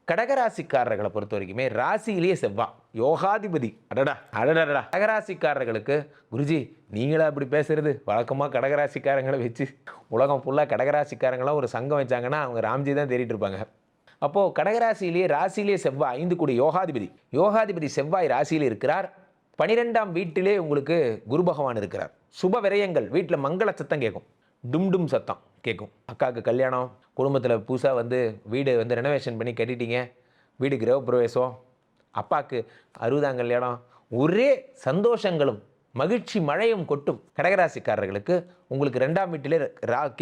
கடகராசிக்காரர்களை பொறுத்த வரைக்குமே ராசியிலேயே செவ்வாய் யோகாதிபதி. அடடா அடடடா. கடகராசிக்காரர்களுக்கு குருஜி நீங்களா அப்படி பேசுறது? வழக்கமாக கடகராசிக்காரங்களை வச்சு உலகம் ஃபுல்லாக கடகராசிக்காரங்களாம் ஒரு சங்கம் வச்சாங்கன்னா அவங்க ராம்ஜி தான் தேடிட்டு இருப்பாங்க. அப்போது கடகராசியிலேயே ராசியிலேயே செவ்வாய் 5 கூடிய யோகாதிபதி. யோகாதிபதி செவ்வாய் ராசியில் இருக்கிறார். 12ஆம் வீட்டிலே உங்களுக்கு குரு பகவான் இருக்கிறார். சுப விரயங்கள், வீட்டில் மங்கள சத்தம் கேட்கும், டும் டும் சத்தம் கேட்கும். அக்காவுக்கு கல்யாணம், குடும்பத்தில் புதுசாக வீடு ரெனோவேஷன் பண்ணி கட்டிட்டீங்க, வீடு கிரகப்பிரவேசம், அப்பாவுக்கு 60ஆம் கல்யாணம், ஒரே சந்தோஷங்களும் மகிழ்ச்சி மழையும் கொட்டும். கடகராசிக்காரர்களுக்கு உங்களுக்கு 2ஆம் வீட்டிலே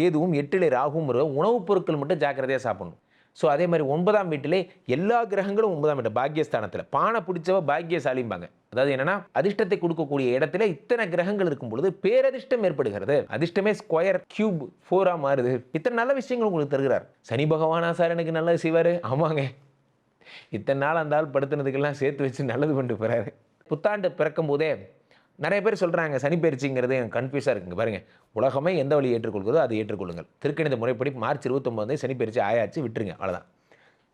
கேதுவும் 8லே ராகுவும் உணவுப் பொருட்கள் மட்டும் ஜாக்கிரதையாக சாப்பிடணும். ஸோ அதே மாதிரி 9ஆம் வீட்டிலே எல்லா கிரகங்களும் 9ஆம் வீட்டு பாக்கியஸ்தானத்தில் பானை பிடிச்சவ பாக்கியசாலிம்பாங்க. அதாவது என்னன்னா அதிர்ஷ்டத்தை கொடுக்கக்கூடிய இடத்துல இத்தனை கிரகங்கள் இருக்கும் பொழுது பேரதிர்ஷ்டம் ஏற்படுகிறது. அதிர்ஷ்டமே ஸ்கொயர் கியூப் 4ஆ மாறுது. இத்தனை நல்ல விஷயங்கள் உங்களுக்கு தருகிறார். சனி பகவானா சார் எனக்கு நல்லது செய்வார்? ஆமாங்க, இத்தனை நாள் அந்த ஆள் படுத்துனதுக்கெல்லாம் சேர்த்து வச்சு நல்லது பண்ணிட்டு போகிறாரு. புத்தாண்டு பிறக்கும் போதே நிறைய பேர் சொல்கிறாங்க சனி பயிற்சிங்கிறது எனக்கு கன்ஃபியூஸாக இருக்குங்க. பாருங்கள், உலகமே எந்த வழி ஏற்றுக்கொள்கிறதோ அதை ஏற்றுக்கொள்ளுங்கள். திருக்கணித முறைப்படி மார்ச் 29 சனி பயிற்சி ஆயாச்சு, விட்டுருங்க, அவ்வளோதான்.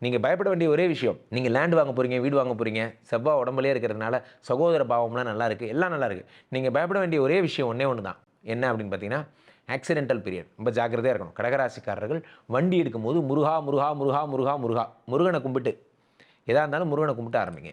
நீங்கள் பயப்பட வேண்டிய ஒரே விஷயம், நீங்கள் லேண்ட் வாங்க போகிறீங்க, வீடு வாங்க போகிறீங்க, செவ்வாய் உடம்புலேயே இருக்கிறதுனால சகோதர பாவம்லாம் நல்லா இருக்குது, எல்லாம் நல்லா இருக்குது. நீங்கள் பயப்பட வேண்டிய ஒரே விஷயம் ஒன்று தான். என்ன அப்படின்னு பார்த்தீங்கன்னா ஆக்சிடென்டல் பீரியட். ரொம்ப ஜாக்கிரதையாக இருக்கணும். கடகராசிக்காரர்கள் வண்டி எடுக்கும்போது முருகா முருகா முருகா முருகா முருகா முருகனை கும்பிட்டு எதாக இருந்தாலும் முருகனை கும்பிட்டு ஆரம்பிங்க.